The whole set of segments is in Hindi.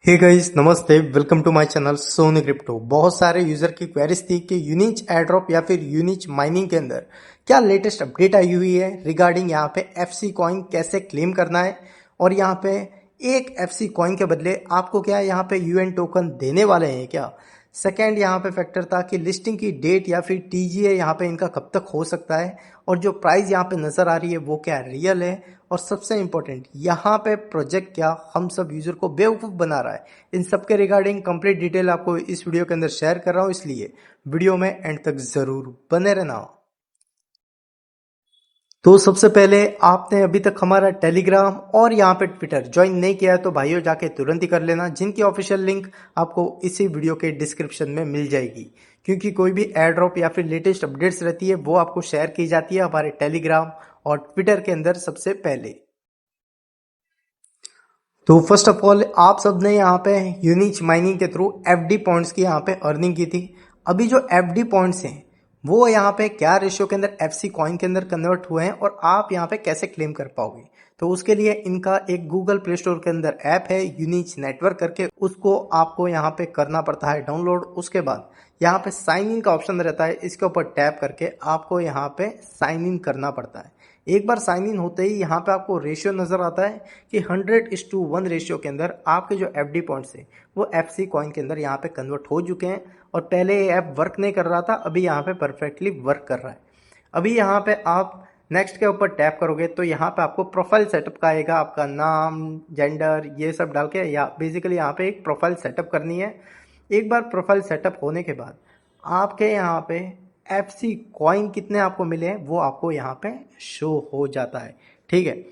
हे गाइस, नमस्ते। Welcome to my channel Soni Crypto. बहुत सारे यूजर की क्वेरीज थी कि यूनिच एयरड्रॉप या फिर यूनिच माइनिंग के अंदर क्या लेटेस्ट अपडेट आई हुई है रिगार्डिंग यहाँ पे एफसी कॉइन कैसे क्लेम करना है, और यहाँ पे एक एफसी कॉइन के बदले आपको क्या यहाँ पे यूएन टोकन देने वाले हैं क्या। सेकेंड यहाँ पे फैक्टर था कि लिस्टिंग की डेट या फिर टीजीए यहाँ पे इनका कब तक हो सकता है, और जो प्राइस यहाँ पे नजर आ रही है वो क्या रियल है, और सबसे इंपॉर्टेंट यहाँ पे प्रोजेक्ट क्या हम सब यूजर को बेवकूफ बना रहा है। इन सब के रिगार्डिंग कंप्लीट डिटेल आपको इस वीडियो के अंदर शेयर कर रहा हूँ, इसलिए वीडियो में एंड तक जरूर बने रहना। तो सबसे पहले आपने अभी तक हमारा टेलीग्राम और यहाँ पे ट्विटर ज्वाइन नहीं किया है तो भाइयों जाके तुरंत ही कर लेना, जिनकी ऑफिशियल लिंक आपको इसी वीडियो के डिस्क्रिप्शन में मिल जाएगी। क्योंकि कोई भी एयर ड्रॉप या फिर लेटेस्ट अपडेट्स रहती है वो आपको शेयर की जाती है हमारे टेलीग्राम और ट्विटर के अंदर सबसे पहले। तो फर्स्ट ऑफ ऑल आप सबने यहाँ पे यूनिच माइनिंग के थ्रू एफडी पॉइंट्स की यहाँ पे अर्निंग की थी। अभी जो एफडी पॉइंट्स हैं वो यहाँ पे क्या रेशियो के अंदर एफसी कॉइन के अंदर कन्वर्ट हुए हैं और आप यहाँ पे कैसे क्लेम कर पाओगे। तो उसके लिए इनका एक गूगल प्ले स्टोर के अंदर ऐप है यूनिच नेटवर्क करके, उसको आपको यहाँ पे करना पड़ता है डाउनलोड। उसके बाद यहाँ पे साइन इन का ऑप्शन रहता है, इसके ऊपर टैप करके आपको यहाँ पे साइन इन करना पड़ता है। एक बार साइन इन होते ही यहाँ पे आपको रेशियो नजर आता है कि 100:1 रेशियो के अंदर आपके जो एफडी पॉइंट्स है वो एफसी कॉइन के अंदर यहाँ पे कन्वर्ट हो चुके हैं। और पहले ये ऐप वर्क नहीं कर रहा था, अभी यहाँ पे परफेक्टली वर्क कर रहा है। अभी यहाँ पे आप नेक्स्ट के ऊपर टैप करोगे तो यहाँ पे आपको प्रोफाइल सेटअप का आएगा, आपका नाम जेंडर ये सब डाल के, या बेसिकली यहाँ पे एक प्रोफाइल सेटअप करनी है। एक बार प्रोफाइल सेटअप होने के बाद आपके यहाँ पे एफसी कॉइन कितने आपको मिले हैं वो आपको यहाँ पे शो हो जाता है। ठीक है,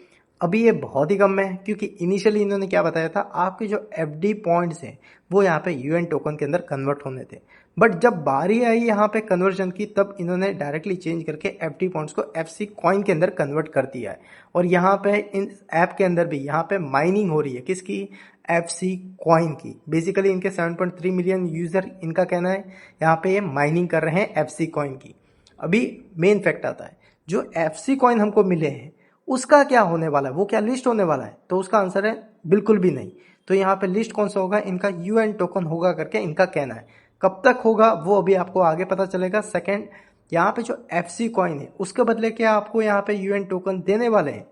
अभी ये बहुत ही कम है क्योंकि इनिशियली इन्होंने क्या बताया था, आपके जो एफडी पॉइंट्स हैं वो यहाँ पे यूएन टोकन के अंदर कन्वर्ट होने थे। बट जब बारी आई यहाँ पे कन्वर्जन की तब इन्होंने डायरेक्टली चेंज करके एफडी पॉइंट्स को एफसी कॉइन के अंदर कन्वर्ट कर दिया है। और यहाँ पे इन ऐप के अंदर भी यहाँ पे माइनिंग हो रही है किसकी, एफसी कॉइन की। बेसिकली इनके 7.3 मिलियन यूजर, इनका कहना है यहाँ पे ये माइनिंग कर रहे हैं एफसी कॉइन की। अभी मेन फैक्ट आता है, जो एफसी कॉइन हमको मिले हैं उसका क्या होने वाला है, वो क्या लिस्ट होने वाला है। तो उसका आंसर है बिल्कुल भी नहीं। तो यहाँ पे लिस्ट कौन सा होगा, इनका यूएन टोकन होगा करके इनका कहना है। कब तक होगा वो अभी आपको आगे पता चलेगा। सेकंड, यहाँ पे जो एफसी कॉइन है उसके बदले क्या आपको यहाँ पे यूएन टोकन देने वाले हैं।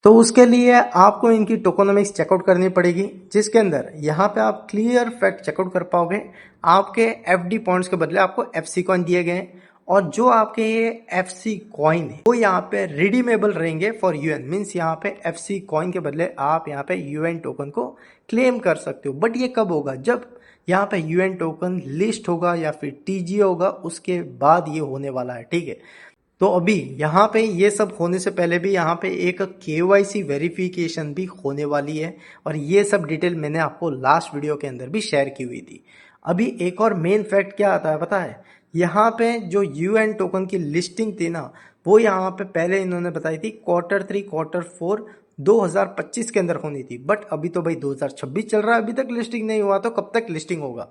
तो उसके लिए आपको इनकी टोकोनॉमिक्स चेकआउट करनी पड़ेगी, जिसके अंदर यहाँ पे आप क्लियर फैक्ट चेकआउट कर पाओगे। आपके एफडी पॉइंट्स के बदले आपको एफसी कॉइन दिए गए हैं, और जो आपके ये एफसी कॉइन है वो यहाँ पे रिडीमेबल रहेंगे फॉर यूएन। मीन्स यहाँ पे एफसी कॉइन के बदले आप यहाँ पे यूएन टोकन को क्लेम कर सकते हो। बट ये कब होगा, जब यहाँ पे यूएन टोकन लिस्ट होगा या फिर टीजीए होगा, उसके बाद ये होने वाला है। ठीक है, तो अभी यहाँ पे ये सब होने से पहले भी यहाँ पे एक केवाईसी वेरिफिकेशन भी होने वाली है, और ये सब डिटेल मैंने आपको लास्ट वीडियो के अंदर भी शेयर की हुई थी। अभी एक और मेन फैक्ट क्या आता है पता है, यहाँ पे जो यूएन टोकन की लिस्टिंग थी ना, वो यहाँ पे पहले इन्होंने बताई थी Q3 Q4 2025 के अंदर होनी थी। बट अभी तो भाई 2026 चल रहा है, अभी तक लिस्टिंग नहीं हुआ, तो कब तक लिस्टिंग होगा।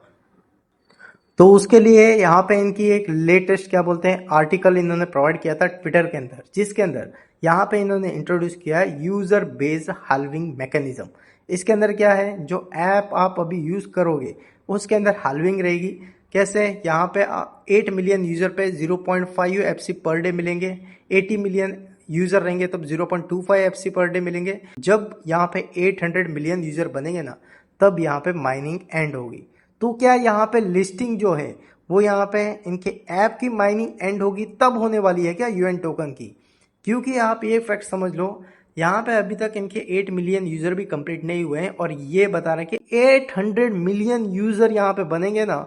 तो उसके लिए यहाँ पे इनकी एक लेटेस्ट क्या बोलते हैं आर्टिकल इन्होंने प्रोवाइड किया था ट्विटर के अंदर, जिसके अंदर यहाँ पे इन्होंने इंट्रोड्यूस किया है यूजर बेस्ड हाल्विंग मैकेनिज्म। इसके अंदर क्या है, जो ऐप आप अभी यूज करोगे उसके अंदर हाल्विंग रहेगी। कैसे, यहाँ पे 8 मिलियन यूजर पे 0.5 एफसी पर डे मिलेंगे, 80 मिलियन यूजर रहेंगे तब 0.25 एफसी पर डे मिलेंगे। जब यहाँ पे 800 मिलियन यूजर बनेंगे ना, तब यहाँ पे माइनिंग एंड होगी। तो क्या यहाँ पे लिस्टिंग जो है वो यहाँ पे इनके ऐप की माइनिंग एंड होगी तब होने वाली है क्या यूएन टोकन की। क्योंकि आप ये फैक्ट समझ लो, यहाँ पे अभी तक इनके 8 मिलियन यूजर भी कंप्लीट नहीं हुए हैं, और ये बता रहे हैं कि 800 मिलियन यूजर यहाँ पे बनेंगे ना,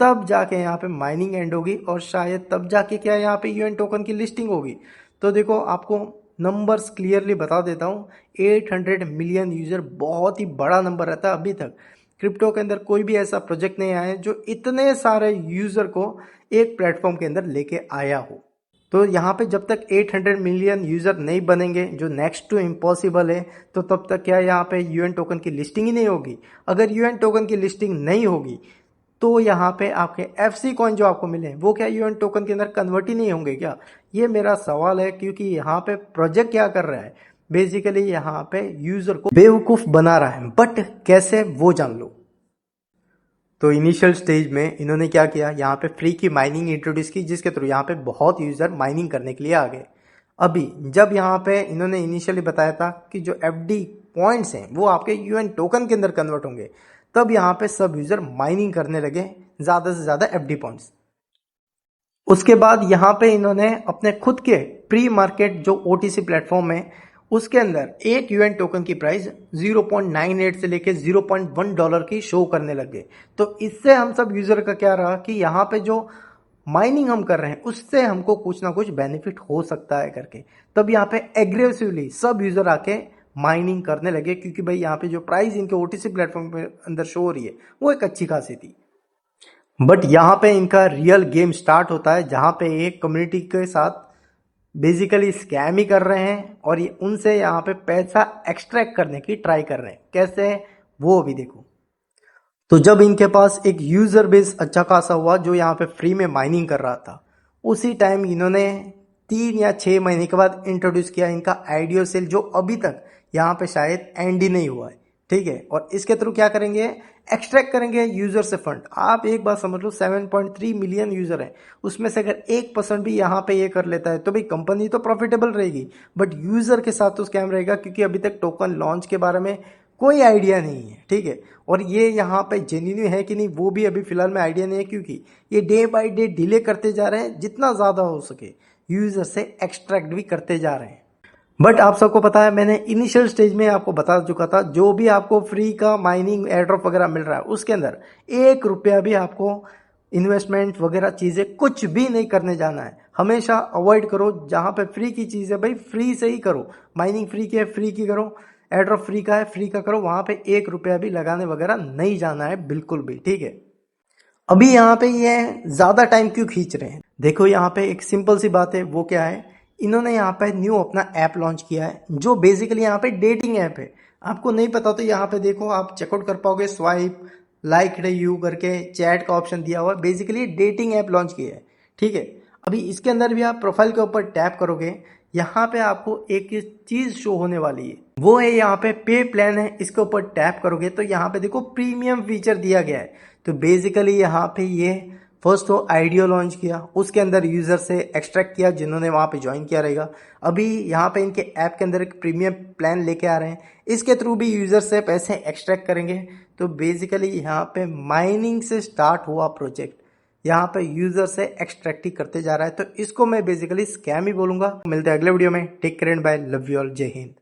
तब जाके यहाँ पे माइनिंग एंड होगी, और शायद तब जाके क्या यहाँ पे यूएन टोकन की लिस्टिंग होगी। तो देखो आपको नंबर्स क्लियरली बता देता हूँ, 800 मिलियन यूजर बहुत ही बड़ा नंबर रहता है। अभी तक क्रिप्टो के अंदर कोई भी ऐसा प्रोजेक्ट नहीं आया है जो इतने सारे यूजर को एक प्लेटफॉर्म के अंदर लेके आया हो। तो यहाँ पे जब तक 800 मिलियन यूजर नहीं बनेंगे, जो नेक्स्ट टू इम्पॉसिबल है, तो तब तक क्या यहाँ पे यूएन टोकन की लिस्टिंग ही नहीं होगी। अगर यूएन टोकन की लिस्टिंग नहीं होगी तो यहाँ पे आपके एफसी कॉइन जो आपको मिले वो क्या यूएन टोकन के अंदर कन्वर्ट ही नहीं होंगे क्या, ये मेरा सवाल है। क्योंकि यहाँ पे प्रोजेक्ट क्या कर रहा है, बेसिकली यहाँ पे यूजर को बेवकूफ बना रहा है। बट कैसे, वो जान लो। तो इनिशियल स्टेज में इन्होंने क्या किया, यहाँ पे फ्री की माइनिंग इंट्रोड्यूस की, जिसके थ्रू यहाँ पे बहुत यूजर माइनिंग करने के लिए आ गए। अभी जब यहाँ पे इन्होंने इनिशियली बताया था कि जो एफडी पॉइंट्स हैं वो आपके यूएन टोकन के अंदर कन्वर्ट होंगे, तब यहाँ पे सब यूजर माइनिंग करने लगे ज्यादा से ज्यादा एफडी पॉइंट्स। उसके बाद यहाँ पे इन्होंने अपने खुद के प्री मार्केट जो ओटीसी प्लेटफॉर्म है उसके अंदर एक यूएन टोकन की प्राइस 0.98 से लेके $0.1 की शो करने लग गए। तो इससे हम सब यूजर का क्या रहा कि यहाँ पे जो माइनिंग हम कर रहे हैं उससे हमको कुछ ना कुछ बेनिफिट हो सकता है करके, तब यहाँ पे एग्रेसिवली सब यूजर आके माइनिंग करने लगे, क्योंकि भाई यहाँ पे जो प्राइस इनके ओटीसी प्लेटफॉर्म पे अंदर शो हो रही है वो एक अच्छी खासी थी। बट यहाँ पे इनका रियल गेम स्टार्ट होता है, जहाँ पे एक कम्युनिटी के साथ बेसिकली स्कैम ही कर रहे हैं और ये उनसे यहाँ पे पैसा एक्सट्रैक्ट करने की ट्राई कर रहे हैं। कैसे है वो अभी देखो। तो जब इनके पास एक यूजर बेस अच्छा खासा हुआ जो यहाँ पे फ्री में माइनिंग कर रहा था, उसी टाइम इन्होंने 3 या 6 महीने के बाद इंट्रोड्यूस किया इनका आइडियो सेल, जो अभी तक यहाँ पे शायद एंड ही नहीं हुआ है। ठीक है, और इसके थ्रू क्या करेंगे, एक्सट्रैक्ट करेंगे यूजर से फंड। आप एक बात समझ लो, 7.3 मिलियन यूजर है, उसमें से अगर 1% भी यहाँ पे ये कर लेता है तो भाई कंपनी तो प्रॉफिटेबल रहेगी, बट यूजर के साथ तो स्कैम रहेगा, क्योंकि अभी तक टोकन लॉन्च के बारे में कोई आइडिया नहीं है। ठीक है, और ये यहाँ पे जेन्युइन है कि नहीं वो भी अभी फिलहाल में आइडिया नहीं है, क्योंकि ये डे बाय डे डिले करते जा रहे हैं, जितना ज्यादा हो सके यूजर से एक्सट्रैक्ट भी करते जा रहे हैं। बट आप सबको पता है, मैंने इनिशियल स्टेज में आपको बता चुका था, जो भी आपको फ्री का माइनिंग एयरड्रॉप वगैरह मिल रहा है उसके अंदर 1 रुपया भी आपको इन्वेस्टमेंट वगैरह चीजें कुछ भी नहीं करने जाना है। हमेशा अवॉइड करो, जहां पे फ्री की चीज है भाई फ्री से ही करो। माइनिंग फ्री की है फ्री की करो, एयरड्रॉप फ्री का है फ्री का करो, वहां पे 1 रुपया भी लगाने वगैरह नहीं जाना है बिल्कुल भी। ठीक है, अभी यहाँ पे ये ज्यादा टाइम क्यों खींच रहे हैं, देखो यहाँ पे एक सिंपल सी बात है, वो क्या है, इन्होंने यहाँ पे न्यू अपना ऐप लॉन्च किया है जो बेसिकली यहाँ पे डेटिंग ऐप है। आपको नहीं पता तो यहाँ पे देखो, आप चेकआउट कर पाओगे, स्वाइप लाइक यू करके चैट का ऑप्शन दिया हुआ है, बेसिकली डेटिंग ऐप लॉन्च किया है। ठीक है, अभी इसके अंदर भी आप प्रोफाइल के ऊपर टैप करोगे, यहाँ पे आपको एक चीज शो होने वाली है, वो है यहाँ पे पे प्लान है। इसके ऊपर टैप करोगे तो यहाँ पे देखो प्रीमियम फीचर दिया गया है। तो बेसिकली यहाँ पे ये फर्स्ट तो आइडियो लॉन्च किया, उसके अंदर यूजर से एक्सट्रैक्ट किया जिन्होंने वहां पे ज्वाइन किया रहेगा। अभी यहाँ पे इनके ऐप के अंदर एक प्रीमियम प्लान लेके आ रहे हैं, इसके थ्रू भी यूजर से पैसे एक्सट्रैक्ट करेंगे। तो बेसिकली यहाँ पे माइनिंग से स्टार्ट हुआ प्रोजेक्ट यहाँ पे यूजर से एक्सट्रैक्ट ही करते जा रहा है। तो इसको मैं बेसिकली स्कैम ही बोलूंगा। मिलते हैं अगले वीडियो में, take care and bye, love you all, जय हिंद।